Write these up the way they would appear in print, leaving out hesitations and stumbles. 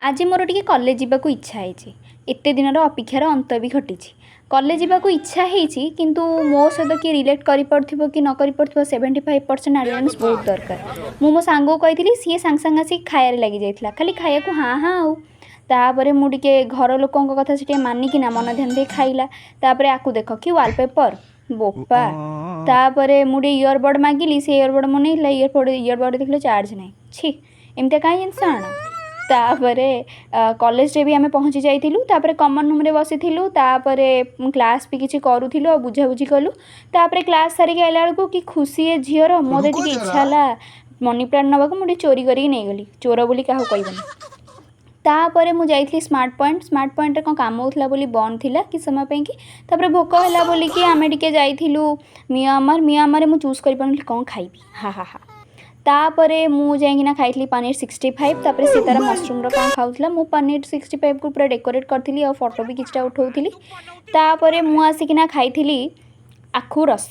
आज मोर टिके कॉलेज जावाक इच्छा है। एत दिन अपेक्षार अंत भी घटी। कॉलेज जावाक इच्छा है किंतु मो सहित किए रिलेट कर कि न कर 75% अटेंडेंस बहुत दरकार। मो सांग को कही सी सांग सांग आसिक खायार लगी जाइए खाली खाया को हाँ हाँ आउ तापर मुझे घर लोकों कथा से मानिकिना मन ध्यान दे खाइला। तापर आकु देख कि वालपेपर बोपा तापर मुझे इयरबड मागिली से इयरबड मन इयरबड देख चार्ज ना छी एमती कहीं जिनस आण तापर कॉलेज रे भी आम पहुँची जाइलु कमन रूम रे बसी क्लास भी किसी करूँ और बुझाबुझी कलु तापर क्लास सारिक आइला बेलू कि खुशी है झीर मत टे इच्छा है मनी प्लांट नाक मुझे चोरी करके नहीं गली चोर बोली क्या कहबनी। तापर मुझे स्मार्ट पॉइंट कौन काम होता बोली बंद थिला कि समय पे कि तापर भोक है बोली कि आम टे जाइलु मियामार मुझे चूज कर पार कौन खाइबी हा हा हा तापर मुझे खाई पनीर 65 तापर सी तार मशरूम कौन खाऊला मु पनीर 65 को पूरा डेकोरेट करी और फोटो भी किछटा उठाऊली। तापर मुझे खाई आखु रस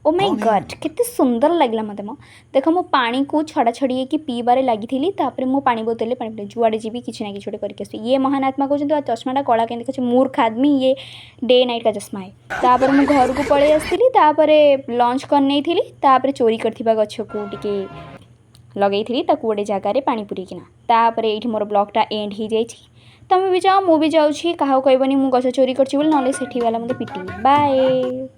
ओ माय गॉड केते सुंदर लगला मत मो देख मो पानी को छड़ा छड़ी कि पीबारे लगी तापर मो पानी बोतल पानी जुआड़े जी किसी ना कि करके ये महान आत्मा कहते चश्माटा कला के देखा मूर्ख आदमी ये डे नाइट का चश्मा है। तापर मु घर को पलि आसती तापर लंच कर नहीं थी तापर चोरी करथिबा गछ को टिके लगे थी गोटे जगार पानी पूरीकिना तापर ये मोर ब्लॉगटा एंड हो जाए। तुम भी जाओ मु भी जाऊँगी क्या कहबनी मु गछ चोरी कर ना से वाला मत पिटी बाय।